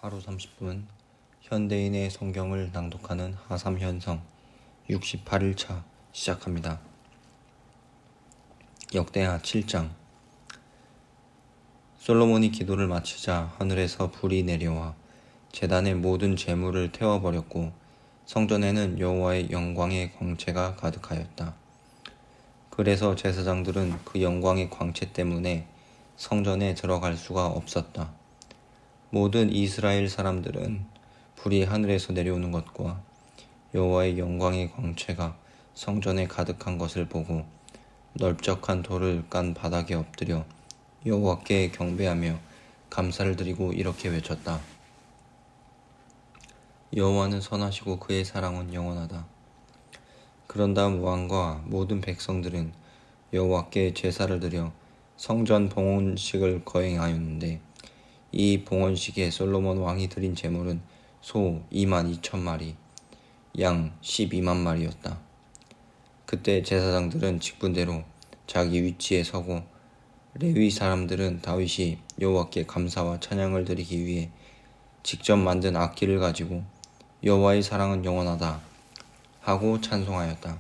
하루 30분 현대인의 성경을 낭독하는 하삼현성 68일차 시작합니다. 역대하 7장. 솔로몬이 기도를 마치자 하늘에서 불이 내려와 제단의 모든 재물을 태워버렸고 성전에는 여호와의 영광의 광채가 가득하였다. 그래서 제사장들은 그 영광의 광채 때문에 성전에 들어갈 수가 없었다. 모든 이스라엘 사람들은 불이 하늘에서 내려오는 것과 여호와의 영광의 광채가 성전에 가득한 것을 보고 넓적한 돌을 깐 바닥에 엎드려 여호와께 경배하며 감사를 드리고 이렇게 외쳤다. 여호와는 선하시고 그의 사랑은 영원하다. 그런 다음 왕과 모든 백성들은 여호와께 제사를 드려 성전 봉헌식을 거행하였는데 이 봉헌식에 솔로몬 왕이 드린 제물은 소 22,000마리, 양 12만 마리였다. 그때 제사장들은 직분대로 자기 위치에 서고 레위 사람들은 다윗이 여호와께 감사와 찬양을 드리기 위해 직접 만든 악기를 가지고 여호와의 사랑은 영원하다 하고 찬송하였다.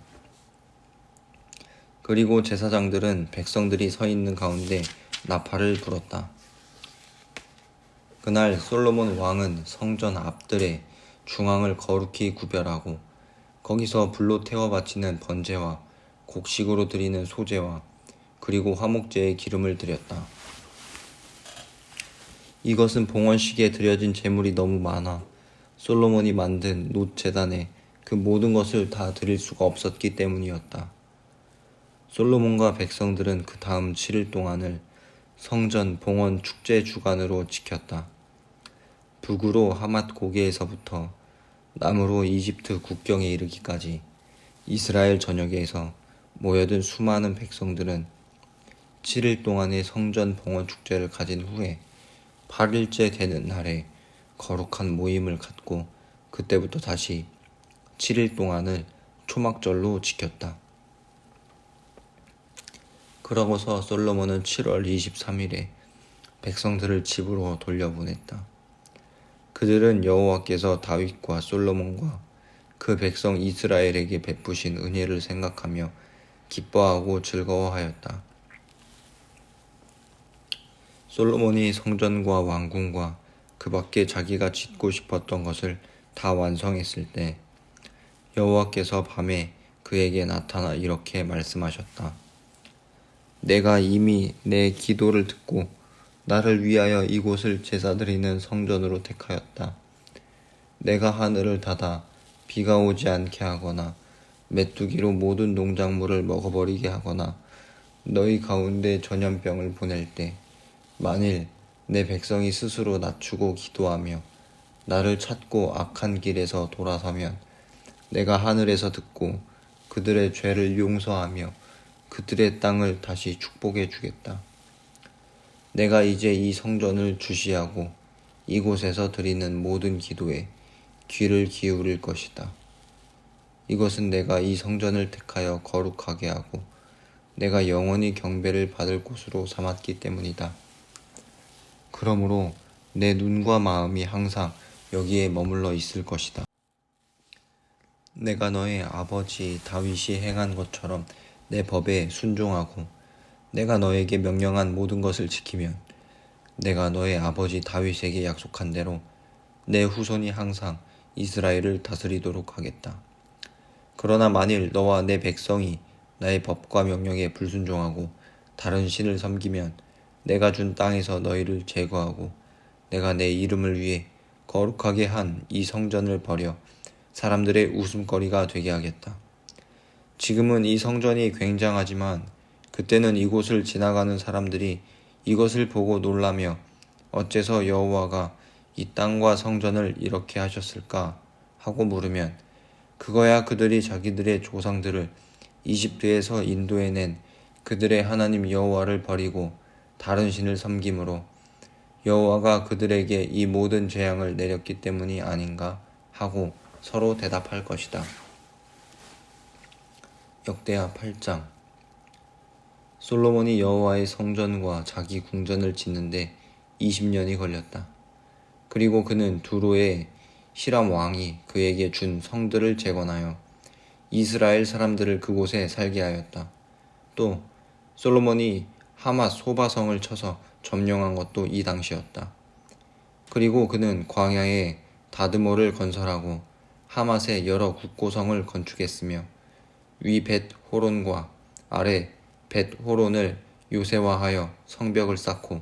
그리고 제사장들은 백성들이 서 있는 가운데 나팔을 불었다. 그날 솔로몬 왕은 성전 앞뜰에 중앙을 거룩히 구별하고 거기서 불로 태워 바치는 번제와 곡식으로 드리는 소제와 그리고 화목제의 기름을 드렸다. 이것은 봉헌식에 드려진 제물이 너무 많아 솔로몬이 만든 놋 제단에 그 모든 것을 다 드릴 수가 없었기 때문이었다. 솔로몬과 백성들은 그 다음 7일 동안을 성전 봉헌 축제 주간으로 지켰다. 북으로 하맛 고개에서부터 남으로 이집트 국경에 이르기까지 이스라엘 전역에서 모여든 수많은 백성들은 7일 동안의 성전 봉헌 축제를 가진 후에 8일째 되는 날에 거룩한 모임을 갖고 그때부터 다시 7일 동안을 초막절로 지켰다. 그러고서 솔로몬은 7월 23일에 백성들을 집으로 돌려보냈다. 그들은 여호와께서 다윗과 솔로몬과 그 백성 이스라엘에게 베푸신 은혜를 생각하며 기뻐하고 즐거워하였다. 솔로몬이 성전과 왕궁과 그 밖에 자기가 짓고 싶었던 것을 다 완성했을 때 여호와께서 밤에 그에게 나타나 이렇게 말씀하셨다. 내가 이미 내 기도를 듣고 나를 위하여 이곳을 제사드리는 성전으로 택하였다. 내가 하늘을 닫아 비가 오지 않게 하거나 메뚜기로 모든 농작물을 먹어버리게 하거나 너희 가운데 전염병을 보낼 때 만일 내 백성이 스스로 낮추고 기도하며 나를 찾고 악한 길에서 돌아서면 내가 하늘에서 듣고 그들의 죄를 용서하며 그들의 땅을 다시 축복해 주겠다. 내가 이제 이 성전을 주시하고 이곳에서 드리는 모든 기도에 귀를 기울일 것이다. 이것은 내가 이 성전을 택하여 거룩하게 하고 내가 영원히 경배를 받을 곳으로 삼았기 때문이다. 그러므로 내 눈과 마음이 항상 여기에 머물러 있을 것이다. 내가 너의 아버지 다윗이 행한 것처럼 내 법에 순종하고 내가 너에게 명령한 모든 것을 지키면 내가 너의 아버지 다윗에게 약속한 대로 내 후손이 항상 이스라엘을 다스리도록 하겠다. 그러나 만일 너와 내 백성이 나의 법과 명령에 불순종하고 다른 신을 섬기면 내가 준 땅에서 너희를 제거하고 내가 내 이름을 위해 거룩하게 한 이 성전을 버려 사람들의 웃음거리가 되게 하겠다. 지금은 이 성전이 굉장하지만 그때는 이곳을 지나가는 사람들이 이것을 보고 놀라며 어째서 여호와가 이 땅과 성전을 이렇게 하셨을까 하고 물으면 그거야 그들이 자기들의 조상들을 이집트에서 인도해낸 그들의 하나님 여호와를 버리고 다른 신을 섬김으로 여호와가 그들에게 이 모든 재앙을 내렸기 때문이 아닌가 하고 서로 대답할 것이다. 역대하 8장. 솔로몬이 여호와의 성전과 자기 궁전을 짓는데 20년이 걸렸다. 그리고 그는 두로의 히람 왕이 그에게 준 성들을 재건하여 이스라엘 사람들을 그곳에 살게 하였다. 또 솔로몬이 하맛 소바성을 쳐서 점령한 것도 이 당시였다. 그리고 그는 광야에 다드모를 건설하고 하맛에 여러 국고성을 건축했으며 위 벳 호론과 아래 벳 호론을 요새화하여 성벽을 쌓고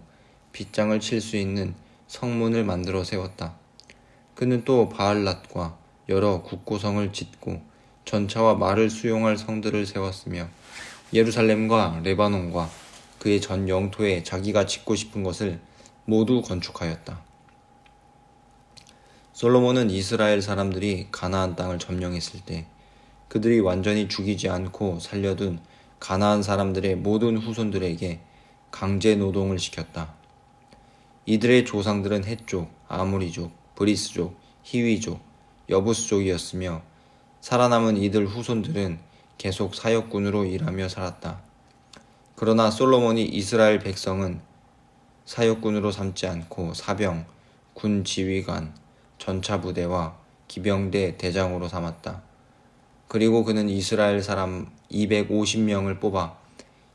빗장을 칠 수 있는 성문을 만들어 세웠다. 그는 또 바알랏과 여러 국고성을 짓고 전차와 말을 수용할 성들을 세웠으며 예루살렘과 레바논과 그의 전 영토에 자기가 짓고 싶은 것을 모두 건축하였다. 솔로몬은 이스라엘 사람들이 가나안 땅을 점령했을 때 그들이 완전히 죽이지 않고 살려둔 가나안 사람들의 모든 후손들에게 강제 노동을 시켰다. 이들의 조상들은 헷족, 아모리족, 브리스족, 히위족, 여부스족이었으며 살아남은 이들 후손들은 계속 사역군으로 일하며 살았다. 그러나 솔로몬이 이스라엘 백성은 사역군으로 삼지 않고 사병, 군 지휘관, 전차 부대와 기병대 대장으로 삼았다. 그리고 그는 이스라엘 사람 250명을 뽑아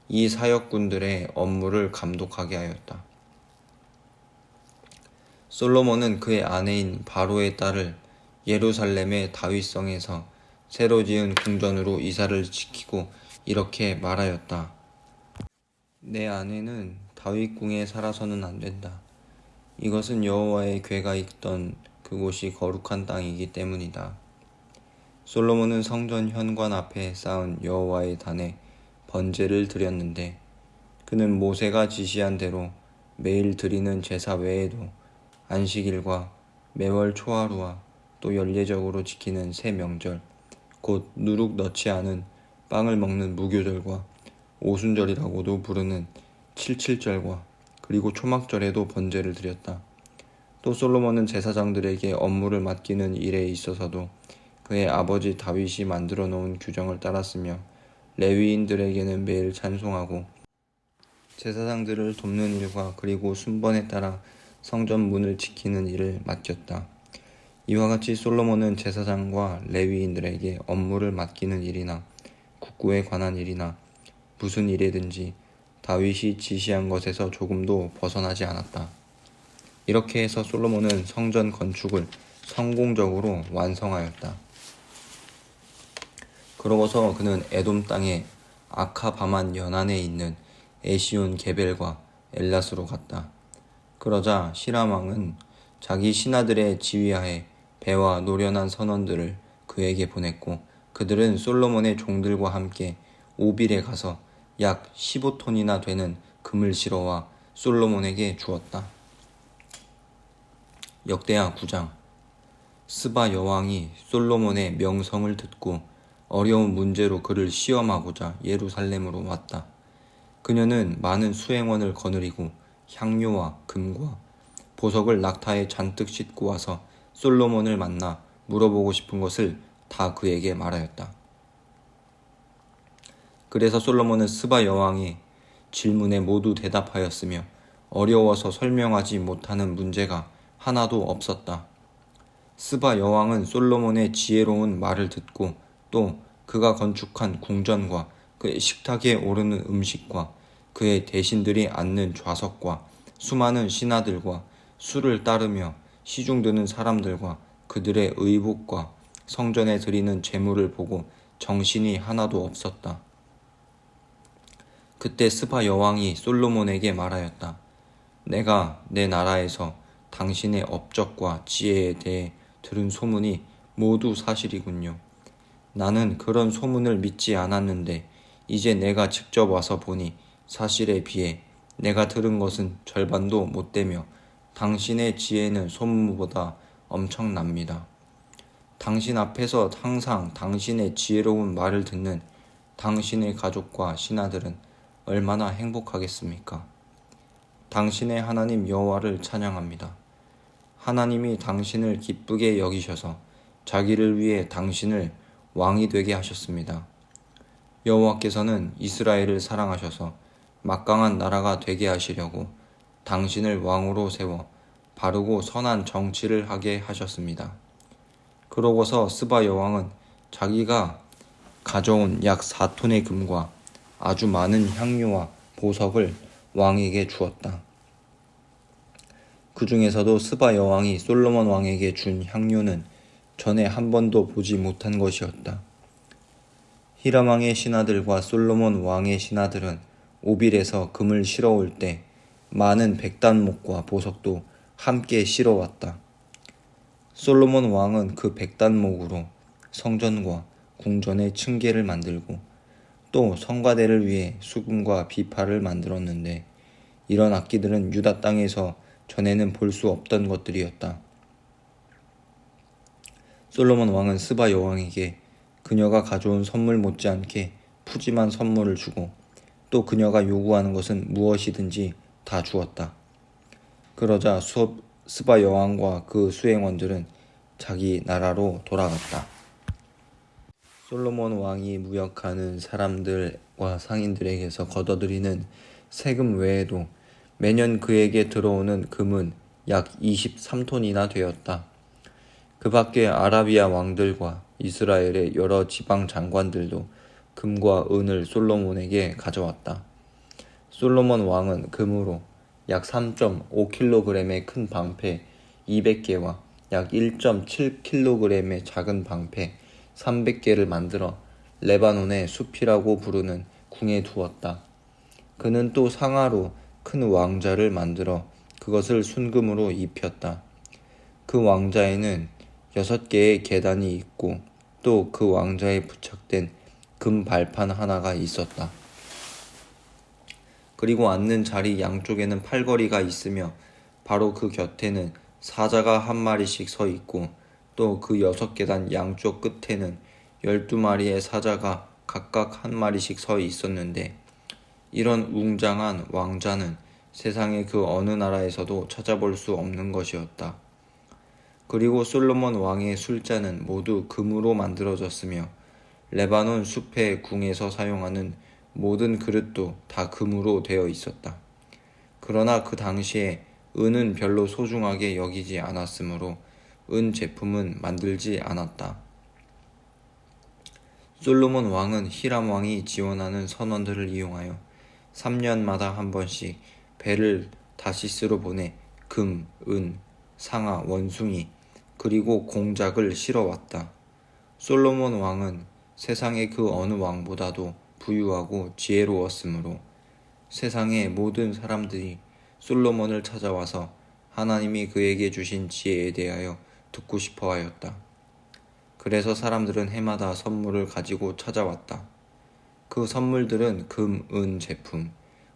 이 사역군들의 업무를 감독하게 하였다. 솔로몬은 그의 아내인 바로의 딸을 예루살렘의 다윗성에서 새로 지은 궁전으로 이사를 시키고 이렇게 말하였다. 내 아내는 다윗궁에 살아서는 안 된다. 이것은 여호와의 궤가 있던 그곳이 거룩한 땅이기 때문이다. 솔로몬은 성전 현관 앞에 쌓은 여호와의 단에 번제를 드렸는데 그는 모세가 지시한 대로 매일 드리는 제사 외에도 안식일과 매월 초하루와 또 연례적으로 지키는 새 명절, 곧 누룩 넣지 않은 빵을 먹는 무교절과 오순절이라고도 부르는 칠칠절과 그리고 초막절에도 번제를 드렸다. 또 솔로몬은 제사장들에게 업무를 맡기는 일에 있어서도 그의 아버지 다윗이 만들어 놓은 규정을 따랐으며 레위인들에게는 매일 찬송하고 제사장들을 돕는 일과 그리고 순번에 따라 성전 문을 지키는 일을 맡겼다. 이와 같이 솔로몬은 제사장과 레위인들에게 업무를 맡기는 일이나 국구에 관한 일이나 무슨 일이든지 다윗이 지시한 것에서 조금도 벗어나지 않았다. 이렇게 해서 솔로몬은 성전 건축을 성공적으로 완성하였다. 그러고서 그는 에돔 땅의 아카바만 연안에 있는 에시온 게벨과 엘랏으로 갔다. 그러자 시람 왕은 자기 신하들의 지휘하에 배와 노련한 선원들을 그에게 보냈고 그들은 솔로몬의 종들과 함께 오빌에 가서 약 15톤이나 되는 금을 실어와 솔로몬에게 주었다. 역대하 9장. 스바 여왕이 솔로몬의 명성을 듣고 어려운 문제로 그를 시험하고자 예루살렘으로 왔다. 그녀는 많은 수행원을 거느리고 향료와 금과 보석을 낙타에 잔뜩 싣고 와서 솔로몬을 만나 물어보고 싶은 것을 다 그에게 말하였다. 그래서 솔로몬은 스바 여왕의 질문에 모두 대답하였으며 어려워서 설명하지 못하는 문제가 하나도 없었다. 스바 여왕은 솔로몬의 지혜로운 말을 듣고 또 그가 건축한 궁전과 그의 식탁에 오르는 음식과 그의 대신들이 앉는 좌석과 수많은 신하들과 수를 따르며 시중드는 사람들과 그들의 의복과 성전에 드리는 제물을 보고 정신이 하나도 없었다. 그때 스바 여왕이 솔로몬에게 말하였다. 내가 내 나라에서 당신의 업적과 지혜에 대해 들은 소문이 모두 사실이군요. 나는 그런 소문을 믿지 않았는데 이제 내가 직접 와서 보니 사실에 비해 내가 들은 것은 절반도 못 되며 당신의 지혜는 소문보다 엄청납니다. 당신 앞에서 항상 당신의 지혜로운 말을 듣는 당신의 가족과 신하들은 얼마나 행복하겠습니까? 당신의 하나님 여호와를 찬양합니다. 하나님이 당신을 기쁘게 여기셔서 자기를 위해 당신을 왕이 되게 하셨습니다. 여호와께서는 이스라엘을 사랑하셔서 막강한 나라가 되게 하시려고 당신을 왕으로 세워 바르고 선한 정치를 하게 하셨습니다. 그러고서 스바 여왕은 자기가 가져온 약 4톤의 금과 아주 많은 향료와 보석을 왕에게 주었다. 그 중에서도 스바 여왕이 솔로몬 왕에게 준 향료는 전에 한 번도 보지 못한 것이었다. 히람 왕의 신하들과 솔로몬 왕의 신하들은 오빌에서 금을 실어올 때 많은 백단목과 보석도 함께 실어왔다. 솔로몬 왕은 그 백단목으로 성전과 궁전의 층계를 만들고 또 성가대를 위해 수금과 비파를 만들었는데 이런 악기들은 유다 땅에서 전에는 볼 수 없던 것들이었다. 솔로몬 왕은 스바 여왕에게 그녀가 가져온 선물 못지않게 푸짐한 선물을 주고 또 그녀가 요구하는 것은 무엇이든지 다 주었다. 그러자 스바 여왕과 그 수행원들은 자기 나라로 돌아갔다. 솔로몬 왕이 무역하는 사람들과 상인들에게서 걷어들이는 세금 외에도 매년 그에게 들어오는 금은 약 23톤이나 되었다. 그 밖에 아라비아 왕들과 이스라엘의 여러 지방 장관들도 금과 은을 솔로몬에게 가져왔다. 솔로몬 왕은 금으로 약 3.5kg의 큰 방패 200개와 약 1.7kg의 작은 방패 300개를 만들어 레바논의 숲이라고 부르는 궁에 두었다. 그는 또 상아로 큰 왕자를 만들어 그것을 순금으로 입혔다. 그 왕자에는 6개의 계단이 있고 또 그 왕자에 부착된 금 발판 하나가 있었다. 그리고 앉는 자리 양쪽에는 팔걸이가 있으며 바로 그 곁에는 사자가 한 마리씩 서 있고 또 그 6계단 양쪽 끝에는 12마리의 사자가 각각 한 마리씩 서 있었는데 이런 웅장한 왕자는 세상의 그 어느 나라에서도 찾아볼 수 없는 것이었다. 그리고 솔로몬 왕의 술잔은 모두 금으로 만들어졌으며 레바논 숲의 궁에서 사용하는 모든 그릇도 다 금으로 되어 있었다. 그러나 그 당시에 은은 별로 소중하게 여기지 않았으므로 은 제품은 만들지 않았다. 솔로몬 왕은 히람 왕이 지원하는 선원들을 이용하여 3년마다 한 번씩 배를 다시스로 보내 금, 은, 상아, 원숭이 그리고 공작을 실어왔다. 솔로몬 왕은 세상의 그 어느 왕보다도 부유하고 지혜로웠으므로 세상의 모든 사람들이 솔로몬을 찾아와서 하나님이 그에게 주신 지혜에 대하여 듣고 싶어 하였다. 그래서 사람들은 해마다 선물을 가지고 찾아왔다. 그 선물들은 금, 은 제품,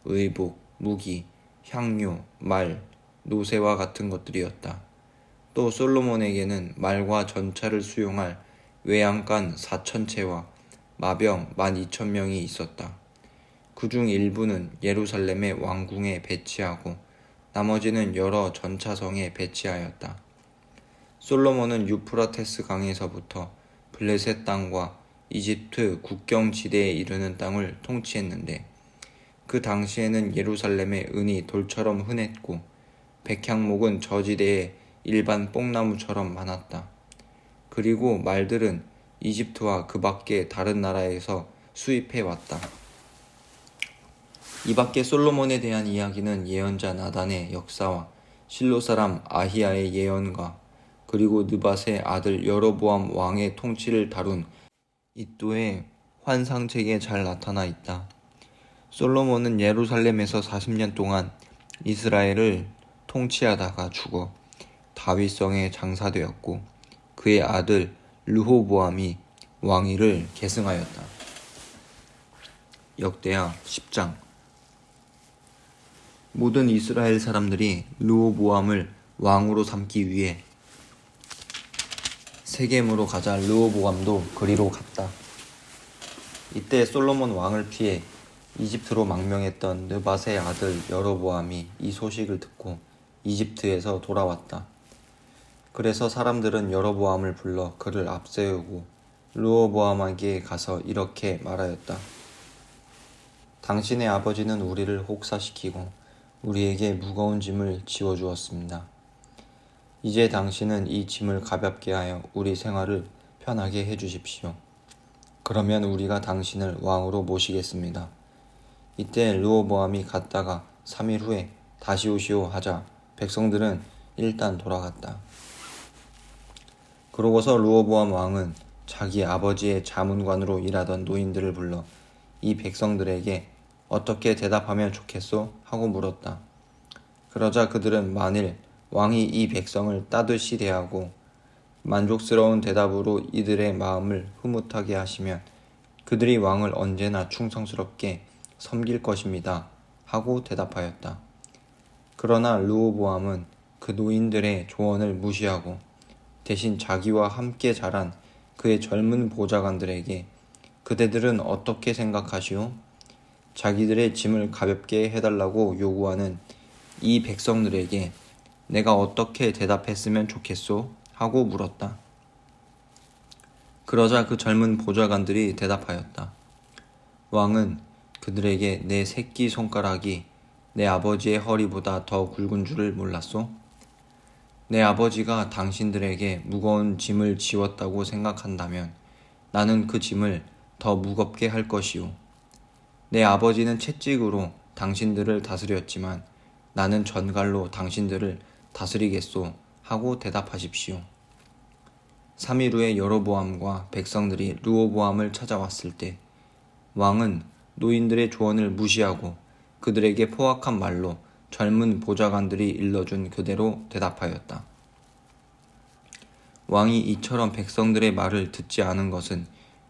의복, 무기, 향료, 말, 노새와 같은 것들이었다. 또 솔로몬에게는 말과 전차를 수용할 외양간 4,000채와 마병 12,000명이 있었다. 그중 일부는 예루살렘의 왕궁에 배치하고 나머지는 여러 전차성에 배치하였다. 솔로몬은 유프라테스 강에서부터 블레셋 땅과 이집트 국경지대에 이르는 땅을 통치했는데 그 당시에는 예루살렘의 은이 돌처럼 흔했고 백향목은 저지대에 일반 뽕나무처럼 많았다. 그리고 말들은 이집트와 그 밖의 다른 나라에서 수입해 왔다. 이 밖에 솔로몬에 대한 이야기는 예언자 나단의 역사와 실로 사람 아히야의 예언과 그리고 느밧의 아들 여로보암 왕의 통치를 다룬 이또의 환상책에 잘 나타나 있다. 솔로몬은 예루살렘에서 40년 동안 이스라엘을 통치하다가 죽어 다윗성에 장사되었고 그의 아들 르호보암이 왕위를 계승하였다. 역대하 10장. 모든 이스라엘 사람들이 르호보암을 왕으로 삼기 위해 세겜으로 가자 르호보암도 그리로 갔다. 이때 솔로몬 왕을 피해 이집트로 망명했던 느밧의 아들 여로보암이 이 소식을 듣고 이집트에서 돌아왔다. 그래서 사람들은 여로보암을 불러 그를 앞세우고 르호보암에게 가서 이렇게 말하였다. 당신의 아버지는 우리를 혹사시키고 우리에게 무거운 짐을 지워주었습니다. 이제 당신은 이 짐을 가볍게 하여 우리 생활을 편하게 해주십시오. 그러면 우리가 당신을 왕으로 모시겠습니다. 이때 르호보암이 갔다가 3일 후에 다시 오시오 하자 백성들은 일단 돌아갔다. 그러고서 르호보암 왕은 자기 아버지의 자문관으로 일하던 노인들을 불러 이 백성들에게 어떻게 대답하면 좋겠소? 하고 물었다. 그러자 그들은 만일 왕이 이 백성을 따뜻이 대하고 만족스러운 대답으로 이들의 마음을 흐뭇하게 하시면 그들이 왕을 언제나 충성스럽게 섬길 것입니다. 하고 대답하였다. 그러나 르호보암은 그 노인들의 조언을 무시하고 대신 자기와 함께 자란 그의 젊은 보좌관들에게 그대들은 어떻게 생각하시오? 자기들의 짐을 가볍게 해달라고 요구하는 이 백성들에게 내가 어떻게 대답했으면 좋겠소? 하고 물었다. 그러자 그 젊은 보좌관들이 대답하였다. 왕은 그들에게 내 새끼 손가락이 내 아버지의 허리보다 더 굵은 줄을 몰랐소? 내 아버지가 당신들에게 무거운 짐을 지웠다고 생각한다면 나는 그 짐을 더 무겁게 할 것이오. 내 아버지는 채찍으로 당신들을 다스렸지만 나는 전갈로 당신들을 다스리겠소 하고 대답하십시오. 3일 후에 여로보암과 백성들이 르호보암을 찾아왔을 때 왕은 노인들의 조언을 무시하고 그들에게 포악한 말로 젊은 보좌관들이 일러준 그대로 대답하였다. 왕이 이처럼 백성들의 말을 듣지 않은 것은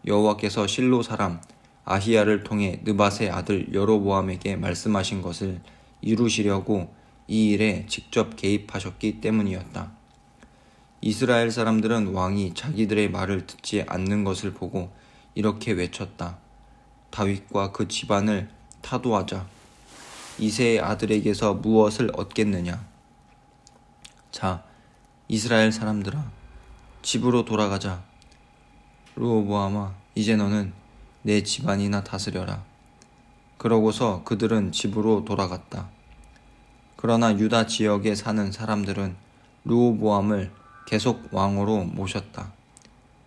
여호와께서 실로 사람 아히야를 통해 느밧의 아들 여로보암에게 말씀하신 것을 이루시려고 이 일에 직접 개입하셨기 때문이었다. 이스라엘 사람들은 왕이 자기들의 말을 듣지 않는 것을 보고 이렇게 외쳤다. 다윗과 그 집안을 타도하자. 이새의 아들에게서 무엇을 얻겠느냐? 자, 이스라엘 사람들아, 집으로 돌아가자. 르호보암아, 이제 너는 내 집안이나 다스려라. 그러고서 그들은 집으로 돌아갔다. 그러나 유다 지역에 사는 사람들은 르호보암을 계속 왕으로 모셨다.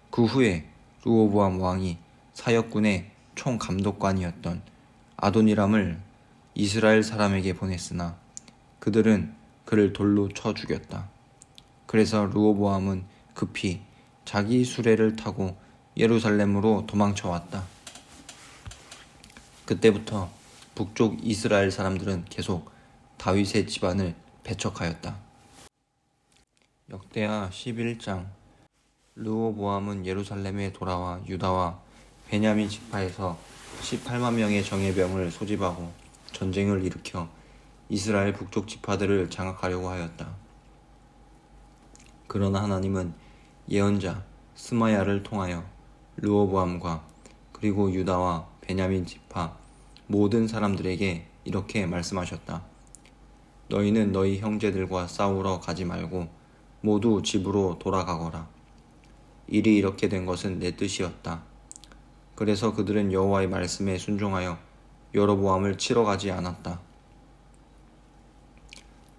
그 후에 르호보암 왕이 사역군의 총감독관이었던 아도니람을 이스라엘 사람에게 보냈으나 그들은 그를 돌로 쳐 죽였다. 그래서 르호보암은 급히 자기 수레를 타고 예루살렘으로 도망쳐 왔다. 그때부터 북쪽 이스라엘 사람들은 계속 다윗의 집안을 배척하였다. 역대하 11장. 르호보암은 예루살렘에 돌아와 유다와 베냐민 지파에서 18만 명의 정예병을 소집하고 전쟁을 일으켜 이스라엘 북쪽 지파들을 장악하려고 하였다. 그러나 하나님은 예언자 스마야를 통하여 르호보암과 그리고 유다와 베냐민 지파 모든 사람들에게 이렇게 말씀하셨다. 너희는 너희 형제들과 싸우러 가지 말고 모두 집으로 돌아가거라. 일이 이렇게 된 것은 내 뜻이었다. 그래서 그들은 여호와의 말씀에 순종하여 여로보암을 치러 가지 않았다.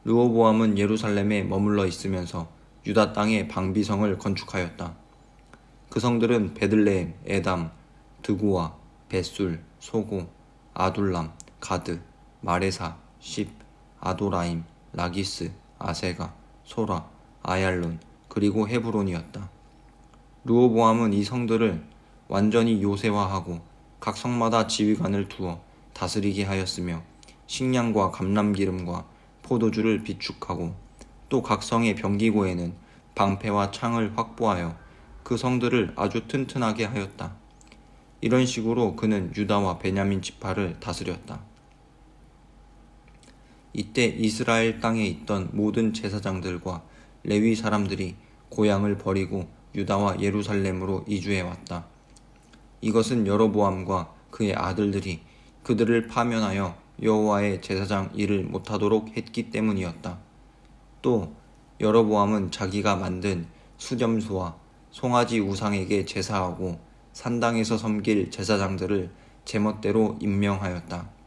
르호보암은 예루살렘에 머물러 있으면서 유다 땅에 방비성을 건축하였다. 그 성들은 베들레헴, 에담, 드고와, 벳술, 소고, 아둘람, 가드, 마레사, 십, 아도라임, 라기스, 아세가, 소라, 아얄론, 그리고 헤브론이었다. 르호보암은 이 성들을 완전히 요새화하고 각 성마다 지휘관을 두어 다스리게 하였으며 식량과 감람기름과 포도주를 비축하고 또 각 성의 병기고에는 방패와 창을 확보하여 그 성들을 아주 튼튼하게 하였다. 이런 식으로 그는 유다와 베냐민 지파를 다스렸다. 이때 이스라엘 땅에 있던 모든 제사장들과 레위 사람들이 고향을 버리고 유다와 예루살렘으로 이주해 왔다. 이것은 여로보암과 그의 아들들이 그들을 파면하여 여호와의 제사장 일을 못하도록 했기 때문이었다. 또 여로보암은 자기가 만든 수점수와 송아지 우상에게 제사하고 산당에서 섬길 제사장들을 제멋대로 임명하였다.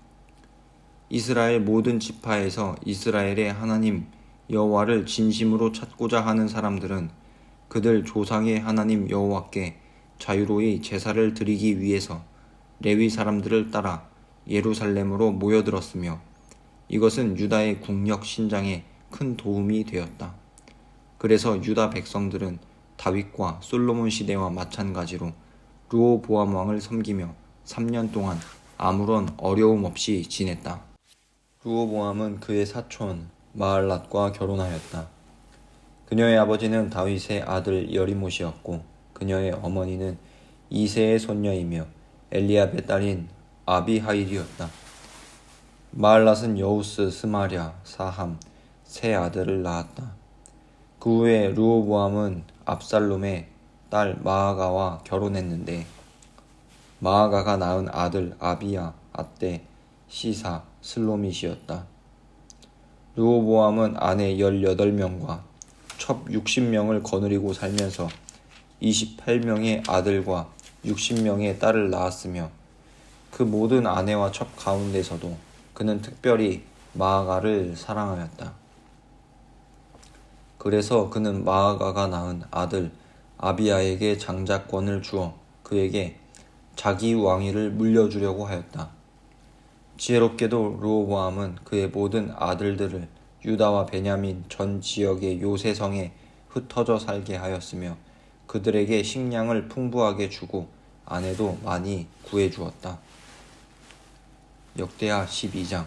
이스라엘 모든 지파에서 이스라엘의 하나님 여호와를 진심으로 찾고자 하는 사람들은 그들 조상의 하나님 여호와께 자유로이 제사를 드리기 위해서 레위 사람들을 따라 예루살렘으로 모여들었으며 이것은 유다의 국력 신장에 큰 도움이 되었다. 그래서 유다 백성들은 다윗과 솔로몬 시대와 마찬가지로 르호보암 왕을 섬기며 3년 동안 아무런 어려움 없이 지냈다. 르호보암은 그의 사촌 마할랏과 결혼하였다. 그녀의 아버지는 다윗의 아들 여리못이었고 그녀의 어머니는 이새의 손녀이며 엘리압의 딸인 아비하일이었다. 마할랏은 여우스, 스마랴, 사함 세 아들을 낳았다. 그 후에 르호보암은 압살롬의 딸 마아가와 결혼했는데 마아가가 낳은 아들 아비야, 아떼, 시사, 슬로밋이었다. 르호보암은 아내 18명과 첩 60명을 거느리고 살면서 28명의 아들과 60명의 딸을 낳았으며 그 모든 아내와 첩 가운데서도 그는 특별히 마아가를 사랑하였다. 그래서 그는 마아가가 낳은 아들 아비야에게 장자권을 주어 그에게 자기 왕위를 물려주려고 하였다. 지혜롭게도 르호보암은 그의 모든 아들들을 유다와 베냐민 전 지역의 요새성에 흩어져 살게 하였으며 그들에게 식량을 풍부하게 주고 아내도 많이 구해주었다. 역대하 12장.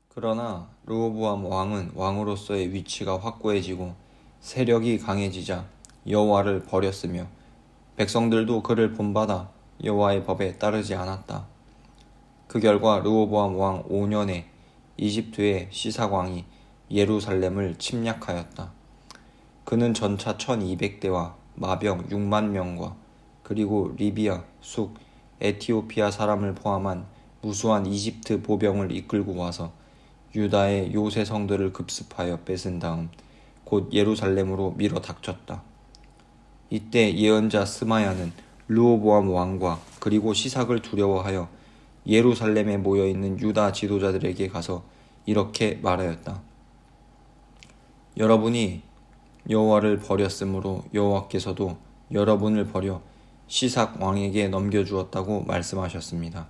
그러나 르호보암 왕은 왕으로서의 위치가 확고해지고 세력이 강해지자 여호와를 버렸으며 백성들도 그를 본받아 여호와의 법에 따르지 않았다. 그 결과 르호보암 왕 5년에 이집트의 시삭 왕이 예루살렘을 침략하였다. 그는 전차 1200대와 마병 6만 명과 그리고 리비아, 숙, 에티오피아 사람을 포함한 무수한 이집트 보병을 이끌고 와서 유다의 요새 성들을 급습하여 뺏은 다음 곧 예루살렘으로 밀어 닥쳤다. 이때 예언자 스마야는 르호보암 왕과 그리고 시삭을 두려워하여 예루살렘에 모여있는 유다 지도자들에게 가서 이렇게 말하였다. 여러분이 여호와를 버렸으므로 여호와께서도 여러분을 버려 시삭 왕에게 넘겨주었다고 말씀하셨습니다.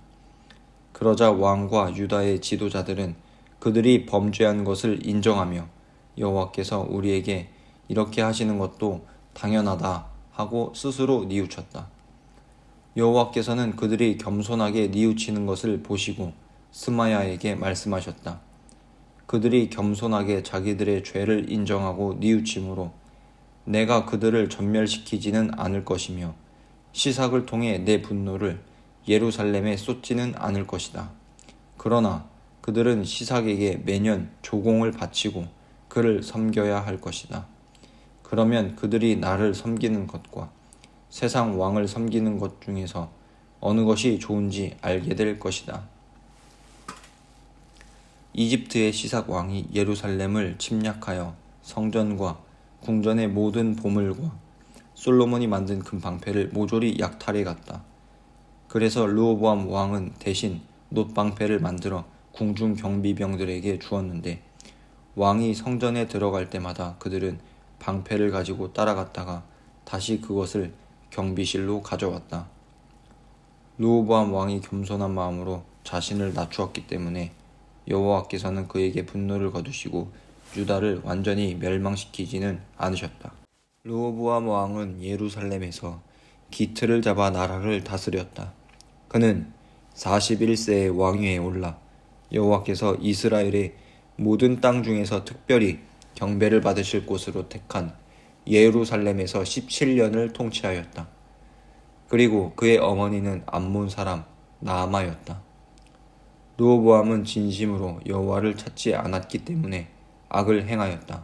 그러자 왕과 유다의 지도자들은 그들이 범죄한 것을 인정하며 여호와께서 우리에게 이렇게 하시는 것도 당연하다 하고 스스로 뉘우쳤다. 여호와께서는 그들이 겸손하게 뉘우치는 것을 보시고 스마야에게 말씀하셨다. 그들이 겸손하게 자기들의 죄를 인정하고 뉘우침으로 내가 그들을 전멸시키지는 않을 것이며 시삭을 통해 내 분노를 예루살렘에 쏟지는 않을 것이다. 그러나 그들은 시삭에게 매년 조공을 바치고 그를 섬겨야 할 것이다. 그러면 그들이 나를 섬기는 것과 세상 왕을 섬기는 것 중에서 어느 것이 좋은지 알게 될 것이다. 이집트의 시삭 왕이 예루살렘을 침략하여 성전과 궁전의 모든 보물과 솔로몬이 만든 금방패를 모조리 약탈해 갔다. 그래서 르호보암 왕은 대신 놋방패를 만들어 궁중 경비병들에게 주었는데 왕이 성전에 들어갈 때마다 그들은 방패를 가지고 따라갔다가 다시 그것을 경비실로 가져왔다. 르호보암 왕이 겸손한 마음으로 자신을 낮추었기 때문에 여호와께서는 그에게 분노를 거두시고 유다를 완전히 멸망시키지는 않으셨다. 르호보암 왕은 예루살렘에서 기틀을 잡아 나라를 다스렸다. 그는 41세의 왕위에 올라 여호와께서 이스라엘의 모든 땅 중에서 특별히 경배를 받으실 곳으로 택한 예루살렘에서 17년을 통치하였다. 그리고 그의 어머니는 암몬 사람 나아마였다. 르호보암은 진심으로 여호와를 찾지 않았기 때문에 악을 행하였다.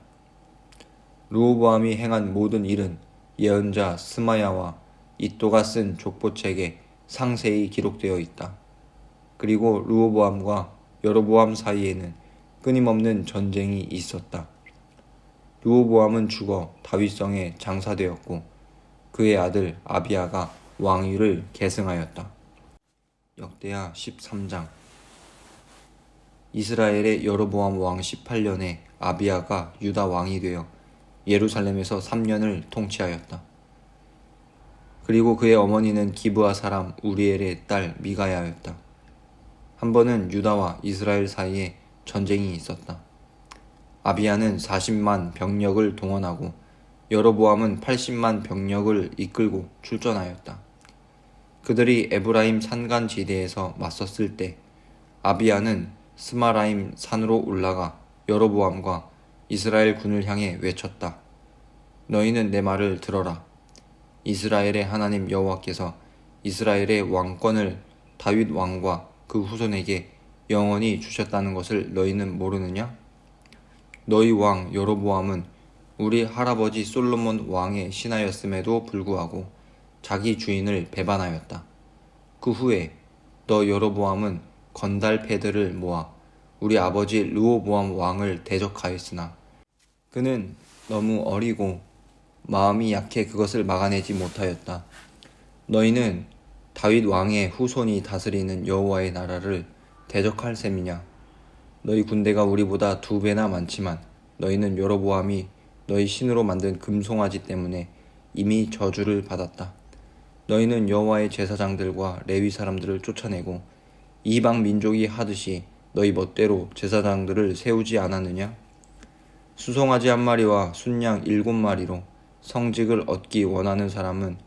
르호보암이 행한 모든 일은 예언자 스마야와 이또가 쓴 족보책에 상세히 기록되어 있다. 그리고 르호보암과 여로보암 사이에는 끊임없는 전쟁이 있었다. 르호보암은 죽어 다윗성에 장사되었고 그의 아들 아비야가 왕위를 계승하였다. 역대하 13장. 이스라엘의 여로보암 왕 18년에 아비야가 유다 왕이 되어 예루살렘에서 3년을 통치하였다. 그리고 그의 어머니는 기브아 사람 우리엘의 딸 미가야였다. 한 번은 유다와 이스라엘 사이에 전쟁이 있었다. 아비야는 40만 병력을 동원하고 여로보암은 80만 병력을 이끌고 출전하였다. 그들이 에브라임 산간지대에서 맞섰을 때 아비야는 스마라임 산으로 올라가 여로보암과 이스라엘 군을 향해 외쳤다. 너희는 내 말을 들어라. 이스라엘의 하나님 여호와께서 이스라엘의 왕권을 다윗 왕과 그 후손에게 영원히 주셨다는 것을 너희는 모르느냐? 너희 왕 여로보암은 우리 할아버지 솔로몬 왕의 신하였음에도 불구하고 자기 주인을 배반하였다. 그 후에 너 여로보암은 건달 패들을 모아 우리 아버지 르호보암 왕을 대적하였으나 그는 너무 어리고 마음이 약해 그것을 막아내지 못하였다. 너희는 다윗 왕의 후손이 다스리는 여호와의 나라를 대적할 셈이냐? 너희 군대가 우리보다 2배나 많지만 너희는 여로보암이 너희 신으로 만든 금송아지 때문에 이미 저주를 받았다. 너희는 여호와의 제사장들과 레위 사람들을 쫓아내고 이방 민족이 하듯이 너희 멋대로 제사장들을 세우지 않았느냐? 수송아지 1마리와 순양 7마리로 성직을 얻기 원하는 사람은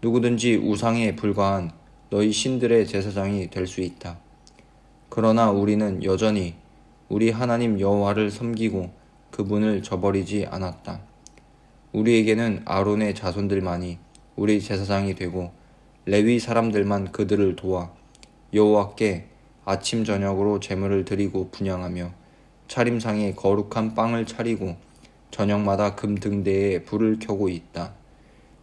누구든지 우상에 불과한 너희 신들의 제사장이 될 수 있다. 그러나 우리는 여전히 우리 하나님 여호와를 섬기고 그분을 저버리지 않았다. 우리에게는 아론의 자손들만이 우리 제사장이 되고 레위 사람들만 그들을 도와 여호와께 아침 저녁으로 제물을 드리고 분향하며 차림상에 거룩한 빵을 차리고 저녁마다 금 등대에 불을 켜고 있다.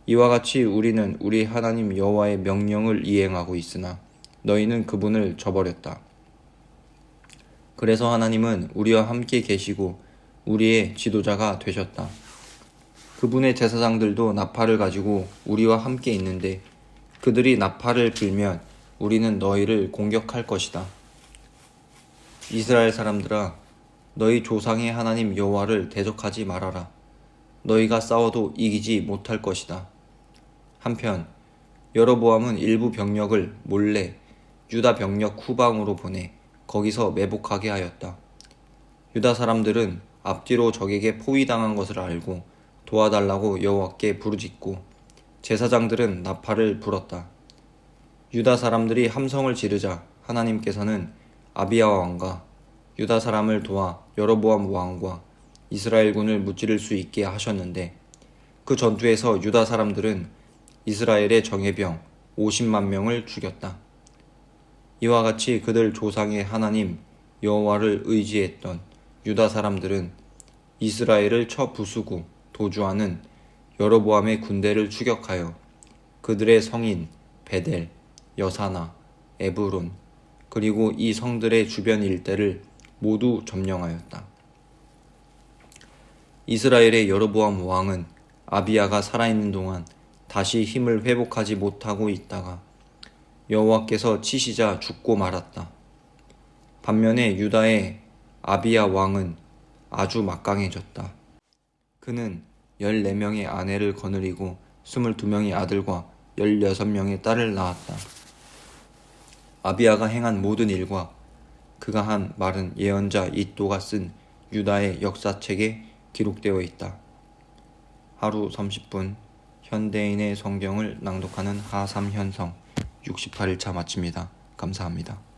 이와 같이 우리는 우리 하나님 여호와의 명령을 이행하고 있으나 너희는 그분을 저버렸다. 그래서 하나님은 우리와 함께 계시고 우리의 지도자가 되셨다. 그분의 제사장들도 나팔을 가지고 우리와 함께 있는데 그들이 나팔을 불면 우리는 너희를 공격할 것이다. 이스라엘 사람들아, 너희 조상의 하나님 여호와를 대적하지 말아라. 너희가 싸워도 이기지 못할 것이다. 한편 여로보암은 일부 병력을 몰래 유다 병력 후방으로 보내 거기서 매복하게 하였다. 유다 사람들은 앞뒤로 적에게 포위당한 것을 알고 도와달라고 여호와께 부르짖고 제사장들은 나팔을 불었다. 유다 사람들이 함성을 지르자 하나님께서는 아비야 왕과 유다 사람을 도와 여로보암 왕과 이스라엘 군을 무찌를 수 있게 하셨는데 그 전투에서 유다 사람들은 이스라엘의 정예병 50만 명을 죽였다. 이와 같이 그들 조상의 하나님 여호와를 의지했던 유다 사람들은 이스라엘을 쳐 부수고 도주하는 여로보암의 군대를 추격하여 그들의 성인 베델, 여사나, 에브론 그리고 이 성들의 주변 일대를 모두 점령하였다. 이스라엘의 여로보암 왕은 아비야가 살아있는 동안 다시 힘을 회복하지 못하고 있다가 여호와께서 치시자 죽고 말았다. 반면에 유다의 아비야 왕은 아주 막강해졌다. 그는 14명의 아내를 거느리고 22명의 아들과 16명의 딸을 낳았다. 아비야가 행한 모든 일과 그가 한 말은 예언자 이또가 쓴 유다의 역사책에 기록되어 있다. 하루 30분 현대인의 성경을 낭독하는 하삼현성 68일차 마칩니다. 감사합니다.